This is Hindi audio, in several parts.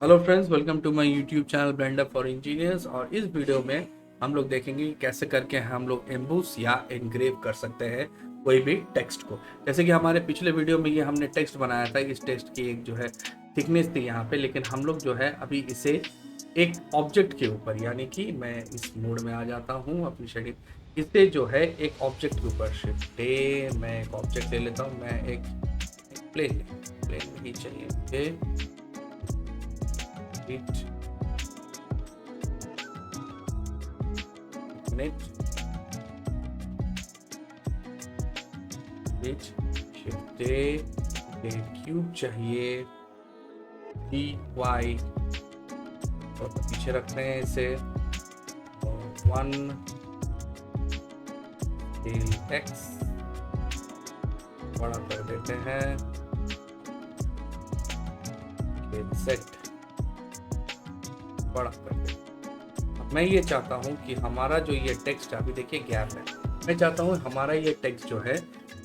Hello friends, welcome to my YouTube channel Blender for engineers. और इस वीडियो में हम लोग देखेंगे कि कैसे करके हम लोग एम्बूस या एनग्रेव कर सकते हैं कोई भी टेक्स्ट को। जैसे कि हमारे पिछले वीडियो में ये हमने टेक्स्ट बनाया था, इस टेक्स्ट की एक जो है थिकनेस थी यहाँ पे, लेकिन हम लोग जो है अभी इसे एक ऑब्जेक्ट के ऊपर, यानी कि मैं इस मोड में आ जाता हूँ अपनी शेडिंग, इसे जो है एक ऑब्जेक्ट के ऊपर शिफ्ट ए, मैं एक ऑब्जेक्ट ले लेता हूँ। मैं एक प्लेन प्लेन ही चाहिए मुझे। It minute it shift A cube चाहिए dy और पीछे रखते हैं इसे और 1 डेल x बड़ा कर देते हैं सेट बड़ा कर देते। मैं ये चाहता हूँ कि हमारा जो ये टेक्स्ट अभी देखिए गैप है, मैं चाहता हूँ हमारा ये टेक्स्ट जो है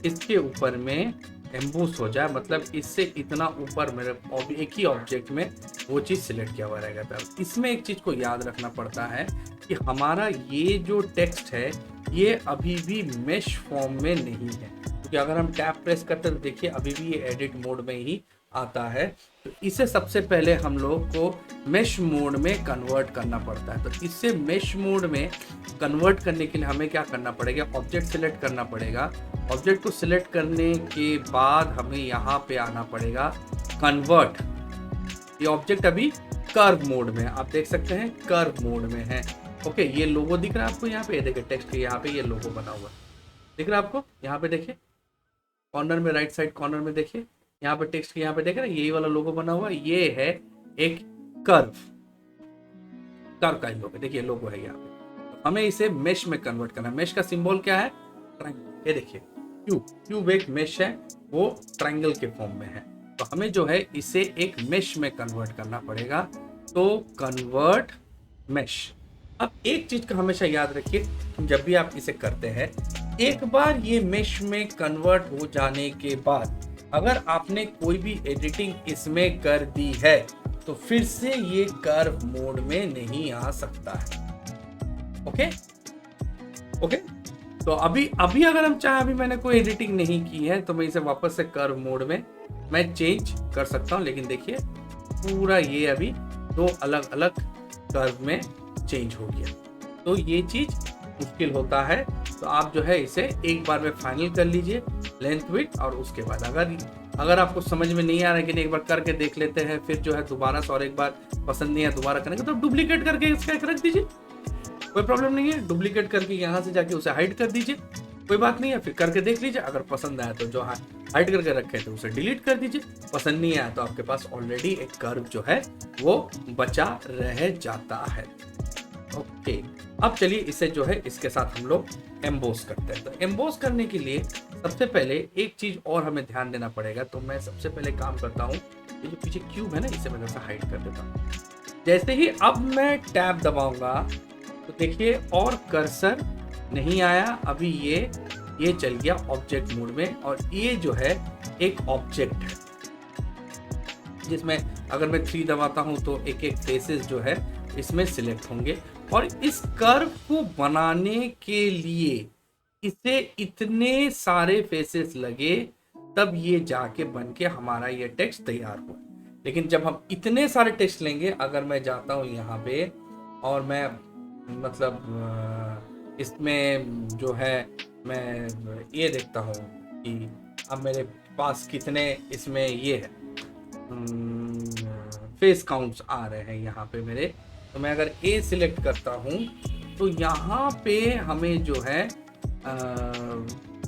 इसके ऊपर में एम्बूस हो जाए, मतलब इससे इतना ऊपर मेरे एक ही ऑब्जेक्ट में वो चीज़ सिलेक्ट किया हुआ रहेगा। तब इसमें एक चीज़ को याद रखना पड़ता है कि हमारा ये जो टेक्स्ट है ये अभी भी मेश फॉर्म में नहीं है, क्योंकि अगर हम टैब प्रेस करते हैं तो देखिए अभी भी ये एडिट मोड में ही आता है। तो इसे सबसे पहले हम लोग को मेश मोड में कन्वर्ट करना पड़ता है। तो इससे मेश मोड में कन्वर्ट करने के लिए हमें क्या करना पड़ेगा, ऑब्जेक्ट सिलेक्ट करना पड़ेगा। ऑब्जेक्ट को सिलेक्ट करने के बाद हमें यहाँ पे आना पड़ेगा कन्वर्ट। ये ऑब्जेक्ट अभी कर्व मोड में, आप देख सकते हैं कर्व मोड में है। ओके, ये लोगो दिख रहा है आपको यहाँ पे, देखिए टेक्स्ट के यहाँ पे ये लोगो बना हुआ है, दिख रहा है आपको यहाँ पे, देखिए कॉर्नर में, राइट साइड कॉर्नर में देखिए यहाँ पे टेक्स्ट के यहाँ पे देख रहे हैं यही वाला लोगो बना हुआ है। ये है एक कर्व का ही लोगो, देखिए लोगो है यहाँ पे। तो हमें इसे मेश में कन्वर्ट करना है। मेश का सिंबल क्या है, ट्रायंगल। ये देखिए क्यूब एक मेश है, वो ट्रायंगल के फॉर्म में है। तो हमें जो है इसे एक मेश में कन्वर्ट करना पड़ेगा। तो कन्वर्ट मेश। अब एक चीज का हमेशा याद रखिए, जब भी आप इसे करते हैं, एक बार ये मेश में कन्वर्ट हो जाने के बाद अगर आपने कोई भी एडिटिंग इसमें कर दी है तो फिर से ये कर्व मोड में नहीं आ सकता है। ओके ओके, तो अभी अगर हम चाहे, अभी मैंने कोई एडिटिंग नहीं की है तो मैं इसे वापस से कर्व मोड में मैं चेंज कर सकता हूं। लेकिन देखिए पूरा ये अभी दो अलग अलग कर्व में चेंज हो गया, तो ये चीज मुश्किल होता है। तो आप जो है इसे एक बार में फाइनल कर लीजिए लेंथ विड्थ, और उसके बाद अगर आपको समझ में नहीं आ रहा है कि एक बार करके देख लेते हैं, फिर जो है दोबारा से और एक बार पसंद नहीं है दोबारा करेंगे, तो डुप्लीकेट करके इसका एक रख दीजिए, कोई प्रॉब्लम नहीं है। डुप्लीकेट करके यहाँ से जाके उसे हाइड कर दीजिए, कोई बात नहीं है। फिर करके देख लीजिए, अगर पसंद आया तो जो हाइड करके रखे थे उसे डिलीट कर दीजिए। पसंद नहीं आया तो आपके पास ऑलरेडी एक कर्व जो है वो बचा रह जाता है। ओके, अब चलिए इसे जो है इसके साथ हम लोग एम्बोस करते हैं। तो एम्बोस करने के लिए सबसे पहले एक चीज और हमें ध्यान देना पड़ेगा। तो मैं सबसे पहले काम करता हूँ, ये जो पीछे क्यूब है ना, इसे मैं जैसा हाइड कर देता हूँ। जैसे ही अब मैं टैब दबाऊंगा तो देखिए और कर्सर नहीं आया, अभी ये चल गया ऑब्जेक्ट मोड में। और ये जो है एक ऑब्जेक्ट है जिसमें अगर मैं 3 दबाता हूं तो एक एक फेसेस जो है इसमें सिलेक्ट होंगे। और इस कर्व को बनाने के लिए इसे इतने सारे फेसेस लगे, तब ये जाके बन के हमारा ये टेक्स्ट तैयार हो। लेकिन जब हम इतने सारे टेक्स्ट लेंगे, अगर मैं जाता हूं यहाँ पे और मैं मतलब इसमें जो है मैं ये देखता हूँ कि अब मेरे पास कितने इसमें ये है फेस काउंट्स आ रहे हैं यहाँ पे मेरे। तो मैं अगर ए सिलेक्ट करता हूँ तो यहाँ पे हमें जो है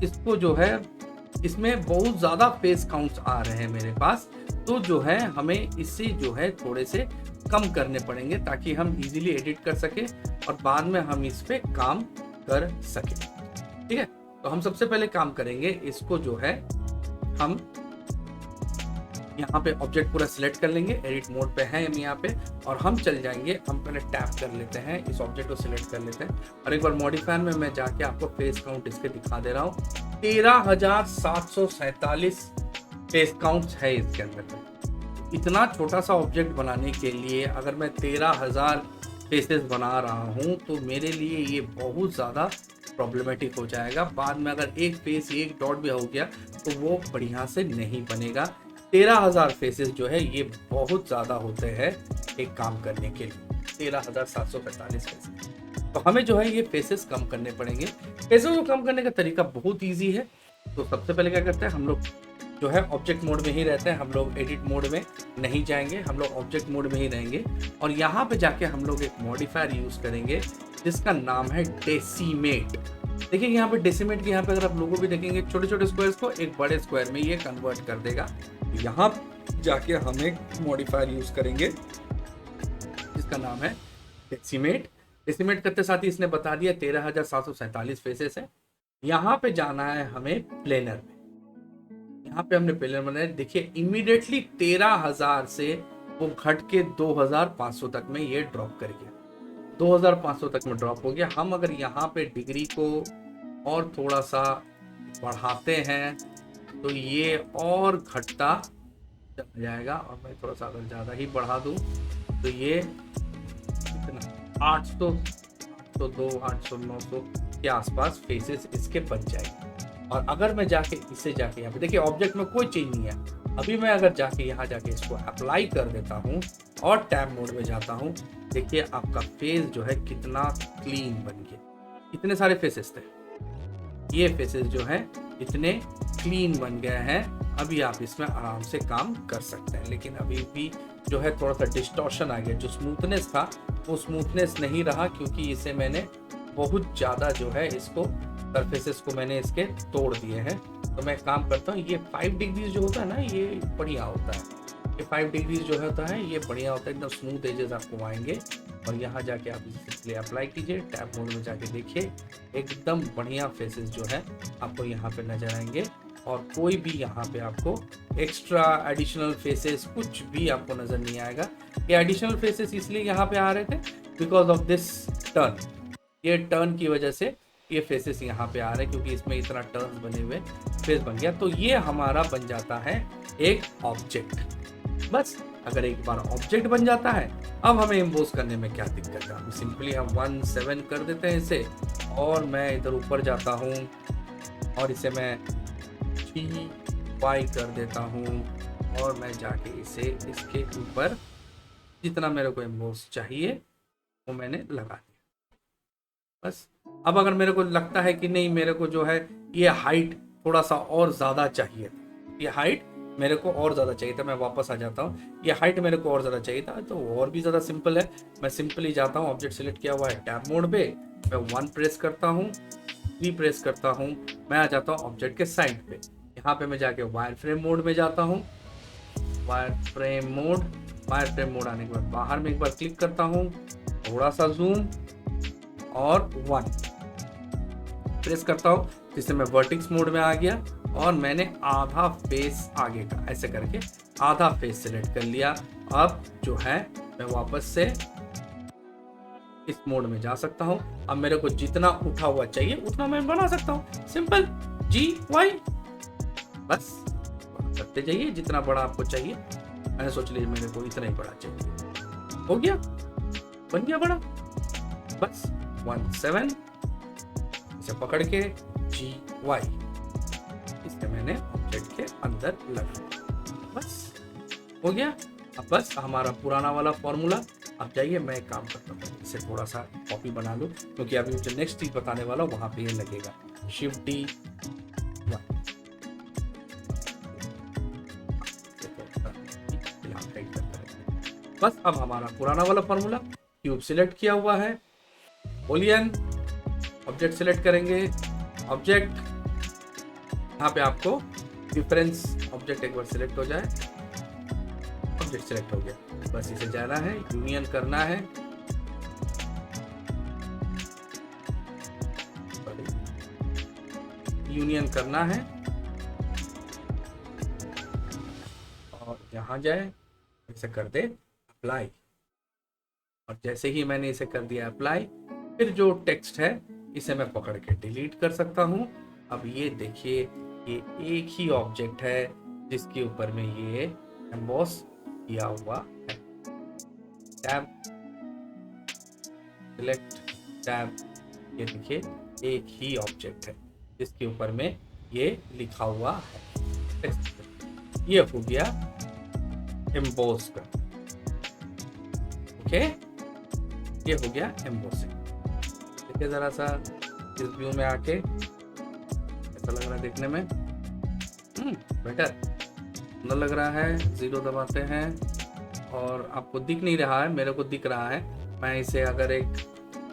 इसको जो है इसमें बहुत ज़्यादा फेस काउंट्स आ रहे हैं मेरे पास। तो जो है हमें इससे जो है थोड़े से कम करने पड़ेंगे ताकि हम इजीली एडिट कर सके और बाद में हम इस पे काम कर सके। ठीक है, तो हम सबसे पहले काम करेंगे, इसको जो है हम यहाँ पे ऑब्जेक्ट पूरा सिलेक्ट कर लेंगे, एडिट मोड पे है हम यहाँ पे, और हम चल जाएंगे, हम पहले टैप कर लेते हैं, इस ऑब्जेक्ट को सिलेक्ट कर लेते हैं और एक बार मॉडिफायर में मैं जाके आपको फेस काउंट इसके दिखा दे रहा हूँ। 13,747 फेस काउंट्स है इसके अंदर में। इतना छोटा सा ऑब्जेक्ट बनाने के लिए अगर मैं 13,000 फेसेस बना रहा हूँ तो मेरे लिए ये बहुत ज़्यादा प्रॉब्लमेटिक हो जाएगा। बाद में अगर एक फेस एक डॉट भी हो गया तो वो बढ़िया से नहीं बनेगा। 13,000 फेसेस जो है ये बहुत ज़्यादा होते हैं एक काम करने के लिए, 13,745 फेसेस। तो हमें जो है ये फेसेस कम करने पड़ेंगे। फेसेस को कम करने का तरीका बहुत ईजी है। तो सबसे पहले क्या करते हैं, हम लोग जो है ऑब्जेक्ट मोड में ही रहते हैं, हम लोग एडिट मोड में नहीं जाएंगे, हम लोग ऑब्जेक्ट मोड में ही रहेंगे। और यहाँ पे जाके हम लोग एक मॉडिफायर यूज करेंगे जिसका नाम है डेसिमेट। देखिए यहाँ पे डेसिमेट के यहाँ पे अगर आप लोगों भी देखेंगे, छोटे छोटे स्क्वायर्स को एक बड़े स्क्वायर में ये कन्वर्ट कर देगा। यहाँ जाके हम एक मॉडिफायर यूज करेंगे जिसका नाम है डेसिमेट। डेसिमेट करते साथ ही इसने बता दिया 13,747 फेसेस है। यहाँ पे जाना है हमें प्लेनर में। यहाँ पे हमने प्लेनर बनाया, देखिए इमीडिएटली 13,000 से वो घट के 2,500 तक में ये ड्रॉप कर गया, 2,500 तक में ड्रॉप हो गया। हम अगर यहाँ पे डिग्री को और थोड़ा सा बढ़ाते हैं तो ये और घटता चला जाएगा। और मैं थोड़ा सा अगर ज़्यादा ही बढ़ा दूँ तो ये कितना 800, 802, 800, 900 के आसपास फेसेस इसके बच जाएंगे। और अगर मैं जाके इससे जाके यहाँ पे देखिए ऑब्जेक्ट में कोई चेंज नहीं है, अभी मैं अगर जाके यहाँ जाके इसको अप्लाई कर देता हूँ और टैब मोड में जाता हूँ, देखिए आपका फेस जो है कितना क्लीन बन गया। इतने सारे फेसेस थे, ये फेसेस जो है इतने क्लीन बन गए हैं। अभी आप इसमें आराम से काम कर सकते हैं। लेकिन अभी भी जो है थोड़ा सा डिस्टॉर्शन आ गया, जो स्मूथनेस था वो स्मूथनेस नहीं रहा, क्योंकि इसे मैंने बहुत ज़्यादा जो है इसको सरफेसेस को मैंने इसके तोड़ दिए हैं। तो मैं काम करता हूँ, ये 5 डिग्रीज जो होता है ना ये बढ़िया होता है, ये 5 डिग्रीज जो होता है ये बढ़िया होता है, एकदम स्मूथ एजेस आपको आएंगे। और यहाँ जाके आप इसे अप्लाई कीजिए, टैब मोड में जाके देखिए एकदम बढ़िया फेसेस जो है आपको यहाँ पे नजर आएंगे। और कोई भी यहाँ पे आपको एक्स्ट्रा एडिशनल फेसेस कुछ भी आपको नजर नहीं आएगा। ये एडिशनल फेसेस इसलिए यहाँ पे आ रहे थे बिकॉज ऑफ दिस टर्न, ये टर्न की वजह से ये फेसेस यहाँ पे आ रहे हैं, क्योंकि इसमें इतना टर्न्स बने हुए फेस बन गया। तो ये हमारा बन जाता है एक ऑब्जेक्ट। बस अगर एक बार ऑब्जेक्ट बन जाता है, अब हमें एम्बोस करने में क्या दिक्कत है, हम सिंपली हम 17 कर देते हैं इसे। और मैं इधर ऊपर जाता हूँ और इसे मैं GY कर देता हूँ और मैं जाके इसे इसके ऊपर जितना मेरे को एम्बोस चाहिए वो मैंने लगा दिया। बस अब अगर मेरे को लगता है कि नहीं मेरे को जो है ये हाइट थोड़ा सा और ज़्यादा चाहिए, ये हाइट मेरे को और ज़्यादा चाहिए था, मैं वापस आ जाता हूँ, ये हाइट मेरे को और ज़्यादा चाहिए था, तो और भी ज़्यादा सिंपल है। मैं सिंपली जाता हूँ, ऑब्जेक्ट सिलेक्ट किया हुआ है टैब मोड पे, मैं 1 प्रेस करता हूँ, 3 प्रेस करता हूँ, मैं आ जाता हूँ ऑब्जेक्ट के साइड पे। यहाँ पे मैं जाके वायर फ्रेम मोड में जाता हूँ, वायर फ्रेम मोड आने के बाद बाहर में एक बार क्लिक करता हूँ, थोड़ा सा जूम और 1 प्रेस करता हूँ, जिससे मैं वर्टिक्स मोड में आ गया। और मैंने आधा फेस आगे का ऐसे करके आधा फेस सिलेक्ट कर लिया। अब जो है मैं वापस से इस मोड में जा सकता हूं। अब मेरे को जितना उठा हुआ चाहिए उतना मैं बना सकता हूं, सिंपल GY। बस करते जाइए जितना बड़ा आपको चाहिए। मैंने सोच लिया मेरे को इतना ही बड़ा चाहिए, हो गया, बन गया बड़ा। बस 17 इसे पकड़ के GY इसे मैंने ऑब्जेक्ट के अंदर लगा, बस हो गया। अब बस हमारा पुराना वाला फॉर्मूला, अब जाइए मैं काम करता हूँ, इसे थोड़ा सा कॉपी बना लूँ, क्योंकि अभी मुझे नेक्स्ट चीज बताने वाला हूँ वहां पे ये लगेगा। Shift D बस अब हमारा पुराना वाला फॉर्मूला, क्यूब सिलेक्ट किया हुआ है, ओलियन ऑब्जेक्ट सिलेक्ट करेंगे, ऑब्जेक्ट यहाँ पे आपको डिफरेंस ऑब्जेक्ट एक बार सिलेक्ट हो जाए, ऑब्जेक्ट सिलेक्ट हो गया। बस इसे जाना है, यूनियन करना है, यूनियन करना है और यहाँ जाए इसे कर दे अप्लाई। और जैसे ही मैंने इसे कर दिया अप्लाई, फिर जो टेक्स्ट है इसे मैं पकड़ के डिलीट कर सकता हूँ। अब ये देखिए ये एक ही ऑब्जेक्ट है जिसके ऊपर में ये एम्बॉस किया हुआ है। टैब, सिलेक्ट, टैब, ये देखिए एक ही ऑब्जेक्ट है जिसके ऊपर में ये लिखा हुआ है। ये हो गया एम्बोस का। ओके, ये हो गया एम्बोसिंग। देखिए जरा सा इस व्यू में आके ऐसा लग रहा है देखने में, बेटर सुंदर लग रहा है। 0 दबाते हैं और आपको दिख नहीं रहा है, मेरे को दिख रहा है। मैं इसे अगर एक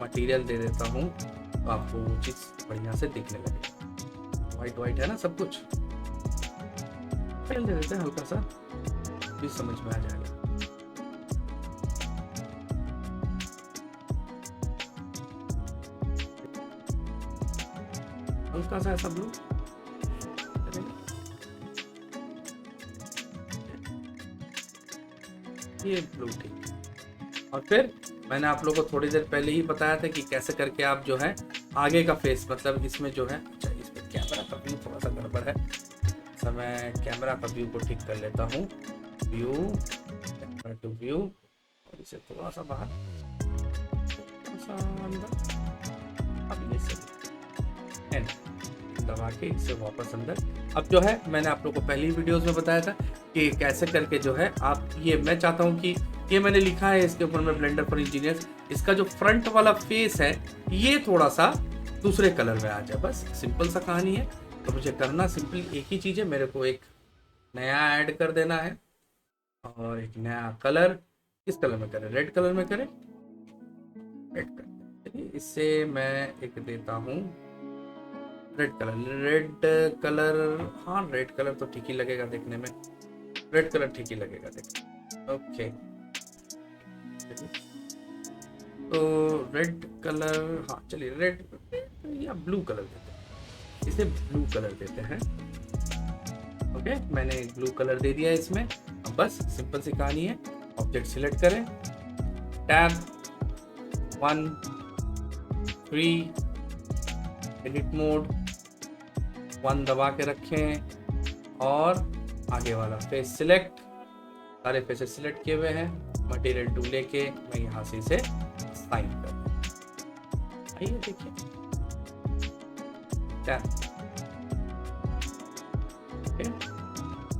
मटेरियल दे देता हूँ तो आपको वो चीज़ बढ़िया से दिखने लगेगी। वाइट वाइट है ना सब कुछ, दे देते हैं हल्का सा, भी समझ में आ जाएगा। हल्का सा ऐसा ब्लू, ये ब्लू ठीक। और फिर मैंने आप लोगों को थोड़ी देर पहले ही बताया था कि कैसे करके आप जो है आगे का फेस, मतलब इसमें जो है, अच्छा इसमें कैमरा का व्यू थोड़ा सा गड़बड़ है, तो मैं कैमरा का व्यू को ठीक कर लेता हूँ। व्यू, कैमरा टू व्यू, और इसे थोड़ा सा बाहर, थोड़ा सा अंदर, अब ये सही एंड दबा के इसे वापस अंदर। अब जो है मैंने आप लोगों को पहली वीडियोस में बताया था कि कैसे करके जो है आप ये, मैं चाहता हूँ कि ये मैंने लिखा है इसके ऊपर में ब्लेंडर फॉर इंजीनियर्स, इसका जो फ्रंट वाला फेस है ये थोड़ा सा दूसरे कलर में आ जाए, बस सिंपल सा कहानी है। तो मुझे करना सिंपल एक ही चीज़ है, मेरे को एक नया ऐड कर देना है और एक नया कलर, किस कलर में करें, रेड कलर में करें, रेड कलर। इससे मैं एक देता हूँ रेड कलर, हाँ रेड कलर तो ठीक ही लगेगा देखने में, रेड कलर ठीक ही लगेगा देखने। ओके, तो रेड कलर, हाँ चलिए रेड या ब्लू कलर देते हैं, इसे ब्लू कलर देते हैं। ओके, मैंने ब्लू कलर दे दिया इसमें। अब बस सिंपल सी कहानी है, ऑब्जेक्ट सिलेक्ट करें, टैब 1 3, एडिट मोड 1 दबा के रखें और आगे वाला फेस सिलेक्ट, सारे फेसेस सिलेक्ट किए हुए हैं। मटेरियल टूल लेके मैं यहाँ से इसे साइन कर दूँ, आइए देखिए क्या,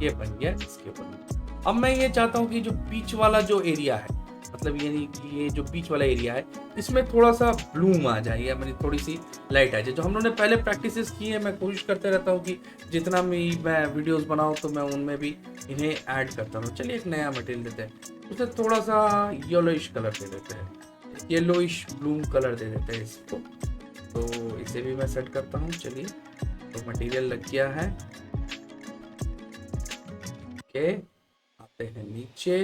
ये बन गया इसके ऊपर। अब मैं ये चाहता हूँ कि जो बीच वाला जो एरिया है, मतलब ये जो बीच वाला एरिया है, इसमें थोड़ा सा ब्लूम आ जाए या मेरी थोड़ी सी लाइट आ जाए। जो हम लोगों ने पहले प्रैक्टिसेस की है, मैं कोशिश करते रहता हूँ कि जितना भी मैं वीडियोस बनाऊँ तो मैं उनमें भी इन्हें ऐड करता हूँ। चलिए एक नया मटेरियल देते हैं, उसे थोड़ा सा येलोइश कलर दे देते हैं, येलोइश ब्लूम कलर दे देते हैं इसको। तो इसे भी मैं सेट करता हूँ। चलिए, तो मटेरियल लग गया है। ओके, आते हैं नीचे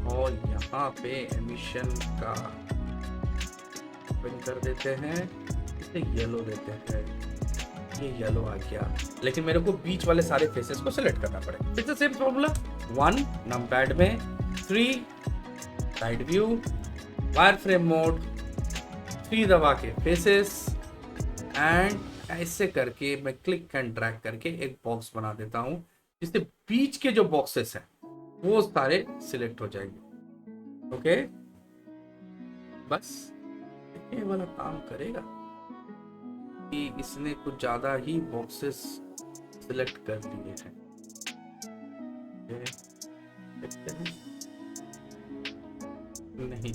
और यहाँ पे एमिशन का ओपन कर देते हैं, इसे येलो देते हैं, ये येलो आ गया। लेकिन मेरे को बीच वाले सारे फेसेस को सिलेक्ट करना पड़ेगा। फिर से सेम फॉर्मूला, 1 नमपैड में, 3 side view, wire frame mode, 3 दबा के फेसेस, एंड ऐसे करके मैं क्लिक एंड ड्रैग करके एक बॉक्स बना देता हूँ, जिससे बीच के जो बॉक्सेस हैं वो सारे सिलेक्ट हो जाएंगे। ओके, बस ये वाला काम करेगा कि इसने कुछ ज्यादा ही बॉक्सेस सिलेक्ट कर लिए हैं। नहीं,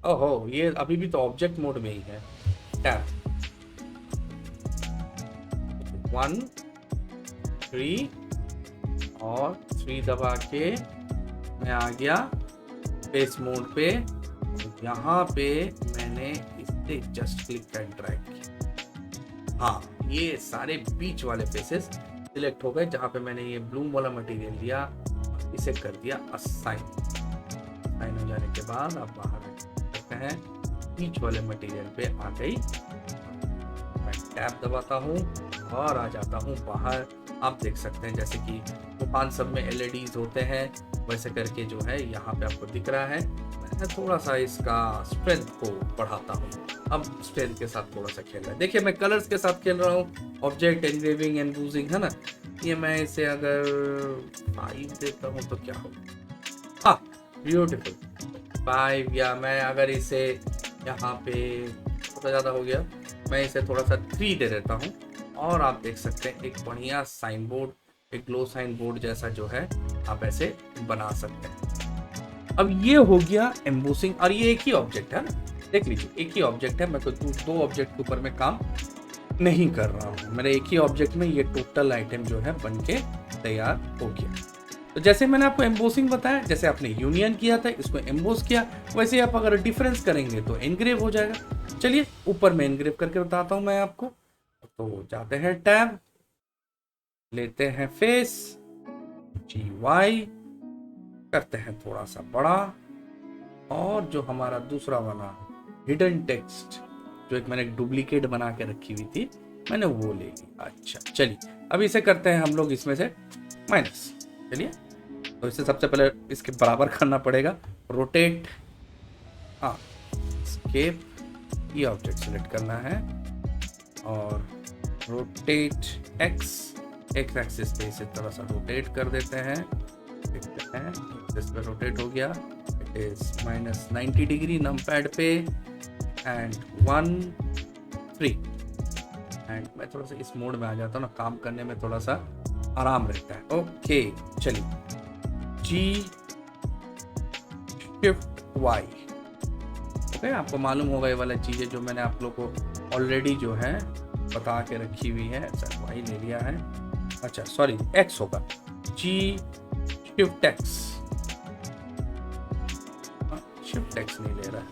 ओहो, ये अभी भी तो ऑब्जेक्ट मोड में ही है। टैप 1 3 और 3 दबा के मैं आ गया फेस मोड पे। यहाँ पे मैंने इससे जस्ट क्लिक एंड ड्रैग किया। हाँ, ये सारे बीच वाले फेसेस सिलेक्ट हो गए, जहाँ पे मैंने ये ब्लूम वाला मटेरियल लिया, इसे कर दिया असाइन। साइन हो जाने के बाद आप बाहर सकते हैं, बीच वाले मटेरियल पे आ गई। मैं टैब दबाता हूँ और आ जाता हूँ बाहर। आप देख सकते हैं जैसे कि दुकान सब में LEDs होते हैं, वैसे करके जो है यहाँ पे आपको दिख रहा है। मैं थोड़ा सा इसका स्ट्रेंथ को बढ़ाता हूँ। अब स्ट्रेंथ के साथ थोड़ा सा खेल रहा है। देखिए, मैं कलर्स के साथ खेल रहा हूँ। ऑब्जेक्ट एनग्रेविंग एंड बूजिंग है ना, ये मैं इसे अगर 5 देता हूँ तो क्या होगा, ब्यूटीफुल 5, या मैं अगर इसे यहाँ पे थोड़ा ज़्यादा हो गया, मैं इसे थोड़ा सा 3 दे देता हूँ। और आप देख सकते हैं एक बढ़िया साइन बोर्ड, एक ग्लो साइन बोर्ड जैसा जो है आप ऐसे बना सकते हैं। अब ये हो गया एम्बोसिंग, और ये एक ही ऑब्जेक्ट है ना, देख लीजिए एक ही ऑब्जेक्ट है। मैं तो 2 ऑब्जेक्ट के ऊपर में काम नहीं कर रहा हूँ, मेरे एक ही ऑब्जेक्ट में ये टोटल आइटम जो है बन के तैयार हो गया। तो जैसे मैंने आपको एम्बोसिंग बताया, जैसे आपने यूनियन किया था, इसको एम्बोस किया, वैसे आप अगर डिफरेंस करेंगे तो एनग्रेव हो जाएगा। चलिए ऊपर में एनग्रेव करके बताता हूँ मैं आपको। तो जाते हैं टैब, लेते हैं फेस, GY करते हैं थोड़ा सा बड़ा, और जो हमारा दूसरा वाला हिडन टेक्स्ट जो एक मैंने डुप्लीकेट बना के रखी हुई थी, मैंने वो ले ली। अच्छा चलिए, अब इसे करते हैं हम लोग इसमें से माइनस। चलिए, तो इसे सबसे पहले इसके बराबर करना पड़ेगा, रोटेट, हाँ स्केप, ये ऑब्जेक्ट सेलेक्ट करना है, और रोटेट एक्स एक्सिस पे इसे थोड़ा सा रोटेट कर देते हैं। देखते हैं एक्सिस पे रोटेट हो गया, इट इज -90 डिग्री नमपैड पे, एंड 1 3, एंड मैं थोड़ा सा इस मोड में आ जाता हूँ ना, काम करने में थोड़ा सा आराम रहता है। ओके चलिए, G Shift Y। ओके, आपको मालूम होगा ये वाला चीज़ें जो मैंने आप लोग को ऑलरेडी जो है बता के रखी हुई है। अच्छा Y ले लिया है, अच्छा सॉरी X होगा, G Shift X, Shift X नहीं ले रहा है,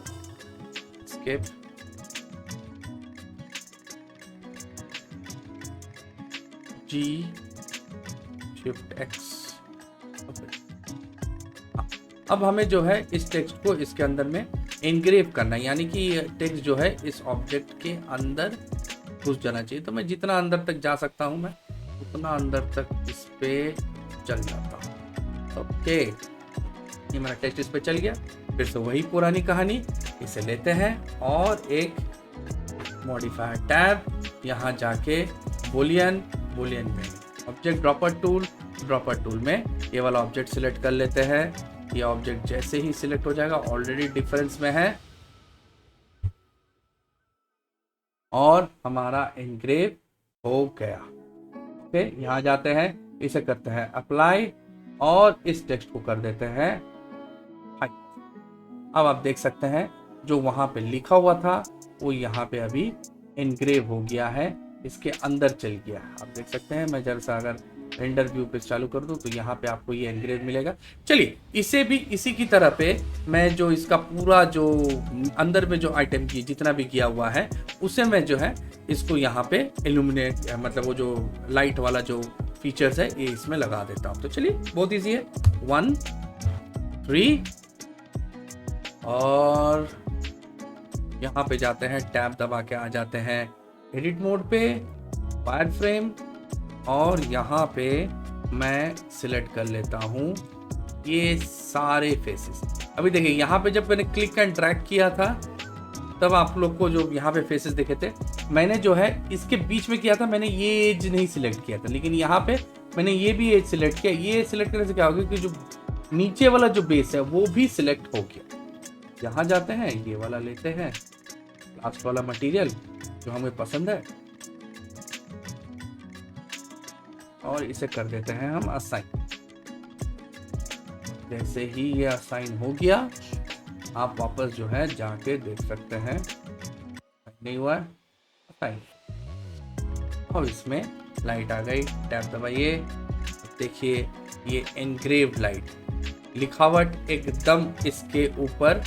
Escape, G Shift X। अब हमें जो है इस टेक्स्ट को इसके अंदर में एनग्रेव करना है, यानी कि टेक्स्ट जो है इस ऑब्जेक्ट के अंदर घुस जाना चाहिए। तो मैं जितना अंदर तक जा सकता हूं, मैं उतना अंदर तक इस पे चल जाता हूं। ओके, ये मेरा टेक्स्ट इस पे चल गया। फिर से वही पुरानी कहानी, इसे लेते हैं और एक मॉडिफायर टैब, यहाँ जाके बुलियन में ऑब्जेक्ट ड्रॉपर टूल में ये वाला ऑब्जेक्ट सिलेक्ट कर लेते हैं। ये ऑब्जेक्ट जैसे ही सिलेक्ट हो जाएगा, ऑलरेडी डिफरेंस में है, और हमारा एनग्रेव हो गया। ओके, यहाँ जाते हैं, इसे करते हैं अप्लाई, और इस टेक्स्ट को कर देते हैं हाइड। अब आप देख सकते हैं जो वहां पे लिखा हुआ था वो यहाँ पे अभी एनग्रेव हो गया है, इसके अंदर चल गया। आप देख सकते हैं, मैं जरा सा अगर रेंडर व्यू पे चालू कर दूं तो यहाँ पे आपको ये एनग्रेव मिलेगा। चलिए, इसे भी इसी की तरह पे मैं जो इसका पूरा जो अंदर में जो आइटम की जितना भी किया हुआ है, उसे मैं जो है इसको यहाँ पे इल्यूमिनेट, मतलब वो जो लाइट वाला जो फीचर्स है ये इसमें लगा देता हूँ। तो चलिए, बहुत ईजी है, 1 3, और यहाँ पे जाते हैं, टैब दबा के आ जाते हैं एडिट मोड पे, वायर फ्रेम, और यहाँ पे मैं सिलेक्ट कर लेता हूँ ये सारे फेसेस। अभी देखिए, यहाँ पे जब मैंने क्लिक एंड ड्रैग किया था तब आप लोग को जो यहाँ पे फेसेस दिखे थे, मैंने जो है इसके बीच में किया था, मैंने ये एज नहीं सिलेक्ट किया था, लेकिन यहाँ पे मैंने ये भी एज सिलेक्ट किया। ये सिलेक्ट करने से क्या होगा कि जो नीचे वाला जो बेस है वो भी सिलेक्ट हो गया। यहाँ जाते हैं, ये वाला लेते हैं, लास्ट वाला मटेरियल जो हमें पसंद है, और इसे कर देते हैं हम असाइन। जैसे ही ये असाइन हो गया, आप वापस जो है जाके देख सकते हैं, नहीं हुआ असाइन, और इसमें लाइट आ गई। टैब दबाइए, देखिए ये एनग्रेव लाइट, लिखावट एकदम इसके ऊपर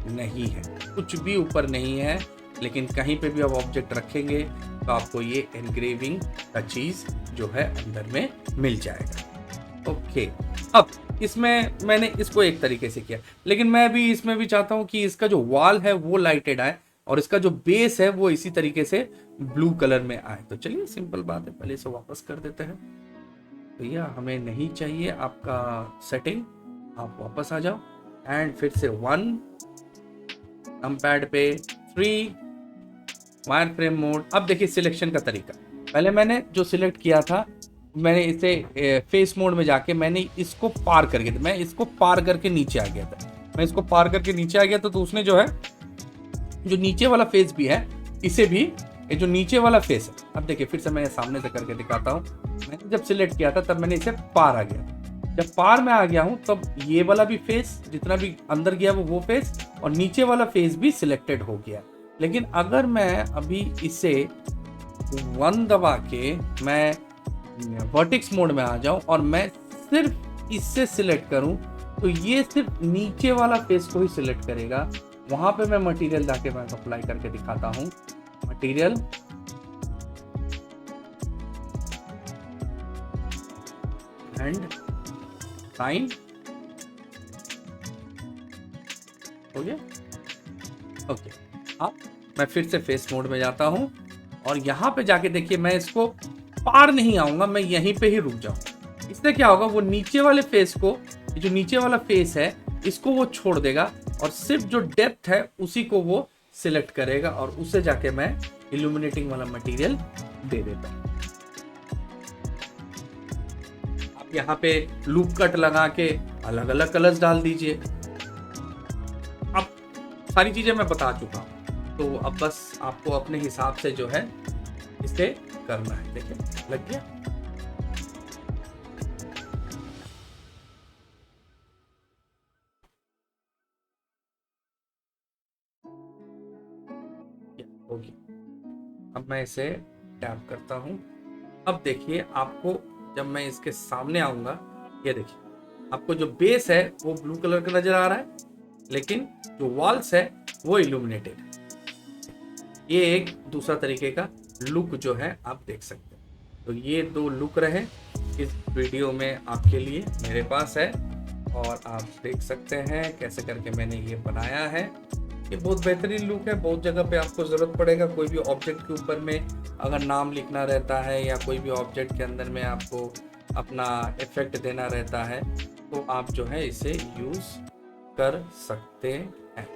नहीं है, कुछ भी ऊपर नहीं है, लेकिन कहीं पे भी आप ऑब्जेक्ट रखेंगे तो आपको ये एनग्रेविंग का चीज जो है अंदर में मिल जाएगा। ओके, अब इसमें मैंने इसको एक तरीके से किया, लेकिन मैं भी इसमें भी चाहता हूं कि इसका जो वॉल है वो लाइटेड आए, और इसका जो बेस है वो इसी तरीके से ब्लू कलर में आए। तो चलिए, सिंपल बात है, पहले इसे वापस कर देते हैं। भैया हमें नहीं चाहिए आपका सेटिंग, आप वापस आ जाओ, एंड फिर से 1 नमपैड पे 3, वायर फ्रेम मोड। अब देखिए सिलेक्शन का तरीका, पहले मैंने जो सिलेक्ट किया था मैंने इसे फेस मोड में जाके मैंने इसको पार करके, मैं इसको पार करके नीचे आ गया था, मैं इसको पार करके नीचे आ गया था, तो उसने जो है जो नीचे वाला फेस भी है इसे भी, ये जो नीचे वाला फेस है, अब देखिए फिर से मैं सामने से करके दिखाता हूँ। मैंने जब सिलेक्ट किया था तब मैंने इसे पार आ गया, जब पार में आ गया हूँ तब ये वाला भी फेस जितना भी अंदर गया वो फेस और नीचे वाला फेस भी सिलेक्टेड हो गया। लेकिन अगर मैं अभी इसे 1 दबा के मैं वर्टेक्स मोड में आ जाऊं और मैं सिर्फ इससे सिलेक्ट करूं तो ये सिर्फ नीचे वाला फेस को ही सिलेक्ट करेगा। वहां पे मैं मटेरियल जाके मैं अप्लाई करके दिखाता हूं। मटेरियल एंड साइन हो गया। ओके, अब मैं फिर से फेस मोड में जाता हूं और यहाँ पे जाके देखिए मैं इसको पार नहीं आऊंगा, मैं यहीं पे ही रुक जाऊं। इससे क्या होगा, वो नीचे वाले फेस को, जो नीचे वाला फेस है इसको वो छोड़ देगा और सिर्फ जो डेप्थ है उसी को वो सिलेक्ट करेगा और उसे जाके मैं इल्यूमिनेटिंग वाला मटेरियल दे देता हूं। आप यहाँ पे लूप कट लगा के अलग अलग कलर्स डाल दीजिए। अब सारी चीजें मैं बता चुका हूं, तो अब बस आपको अपने हिसाब से जो है इसे करना है। देखिए लग गया। होगी। अब मैं इसे टैप करता हूं। अब देखिए आपको जब मैं इसके सामने आऊंगा, ये देखिए आपको जो बेस है वो ब्लू कलर का नजर आ रहा है, लेकिन जो वॉल्स है वो इल्यूमिनेटेड है। ये एक दूसरा तरीके का लुक जो है आप देख सकते हैं। तो ये 2 लुक रहे इस वीडियो में आपके लिए मेरे पास है और आप देख सकते हैं कैसे करके मैंने ये बनाया है। ये बहुत बेहतरीन लुक है। बहुत जगह पे आपको ज़रूरत पड़ेगा, कोई भी ऑब्जेक्ट के ऊपर में अगर नाम लिखना रहता है या कोई भी ऑब्जेक्ट के अंदर में आपको अपना इफेक्ट देना रहता है तो आप जो है इसे यूज़ कर सकते हैं।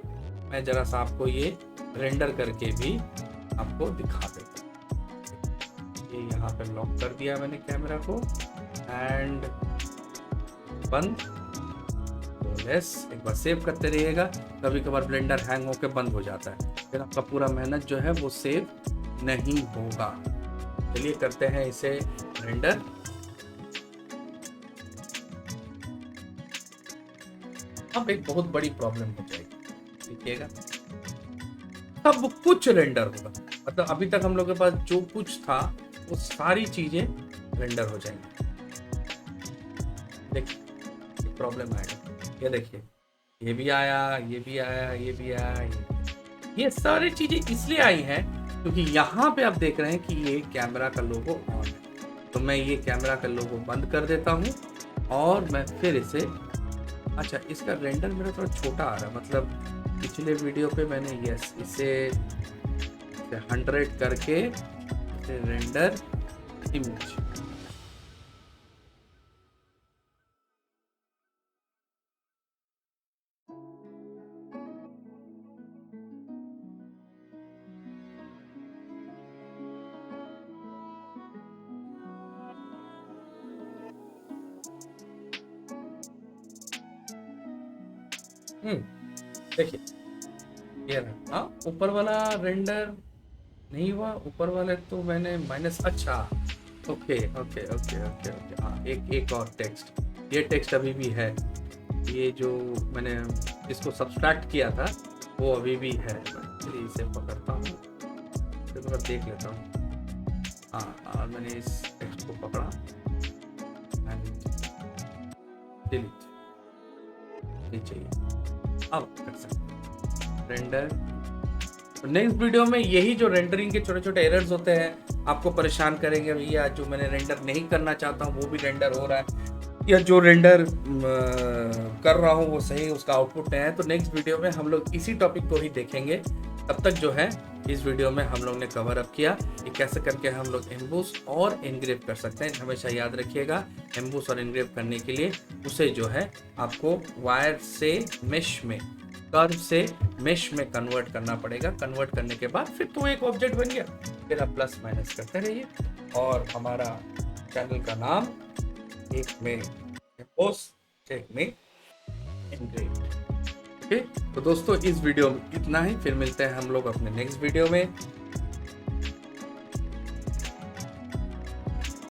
मैं ज़रा सा आपको ये रेंडर करके भी आपको दिखा देता हूँ। ये यहाँ पे लॉक कर दिया मैंने कैमरा को एंड बंद। एक बार सेव करते रहिएगा, कभी कभार ब्लेंडर हैंग होकर बंद हो जाता है, फिर आपका पूरा मेहनत जो है वो सेव नहीं होगा। चलिए करते हैं इसे रेंडर। अब एक बहुत बड़ी प्रॉब्लम हो जाएगी, देखिएगा सब कुछ रेंडर होगा। मतलब अभी तक हम लोग के पास जो कुछ था वो सारी चीजें रेंडर हो जाएंगी। देखिए प्रॉब्लम आएगा। ये देखिए ये भी आया, ये भी आया, ये भी आया, ये सारी चीजें इसलिए आई हैं क्योंकि यहाँ पे आप देख रहे हैं कि ये कैमरा का लोगो ऑन है। तो मैं ये कैमरा का लोगो बंद कर देता हूँ और मैं फिर इसे, अच्छा इसका रेंडर मेरा थोड़ा छोटा आ रहा है, मतलब पिछले वीडियो पे मैंने इसे 100 करके इसे रेंडर इमेज, देखिए ये रहा। हाँ ऊपर वाला रेंडर नहीं हुआ, ऊपर वाले तो मैंने माइनस, अच्छा okay okay okay okay okay. हाँ एक और टेक्स्ट, ये टेक्स्ट अभी भी है, ये जो मैंने इसको सब्सट्रैक्ट किया था वो अभी भी है। चलिए इसे पकड़ता हूँ, फिर थोड़ा देख लेता हूँ। हाँ और मैंने इस टेक्स्ट को पकड़ा एंड डिलीट, नहीं चाहिए। अब कर सकते रेंडर। नेक्स्ट वीडियो में यही जो रेंडरिंग के छोटे छोटे एरर्स होते हैं आपको परेशान करेंगे, भैया जो मैंने रेंडर नहीं करना चाहता हूँ वो भी रेंडर हो रहा है या जो रेंडर कर रहा हूँ वो सही उसका आउटपुट नहीं है। तो नेक्स्ट वीडियो में हम लोग इसी टॉपिक को ही देखेंगे। तब तक जो है इस वीडियो में हम लोग ने कवर अप किया कि कैसे करके हम लोग एम्बूस और एनग्रेव कर सकते हैं। हमेशा याद रखिएगा एम्बूस और एनग्रेव करने के लिए उसे जो है आपको वायर से मेश में, कर्व से मेश में कन्वर्ट करना पड़ेगा। कन्वर्ट करने के बाद फिर तो एक ऑब्जेक्ट बन गया, फिर आप प्लस माइनस करते रहिए और हमारा चैनल का नाम एक में एम्बोस एक में एनग्रेव्ड। ओके, तो दोस्तों इस वीडियो में इतना ही, फिर मिलते हैं हम लोग अपने नेक्स्ट वीडियो में।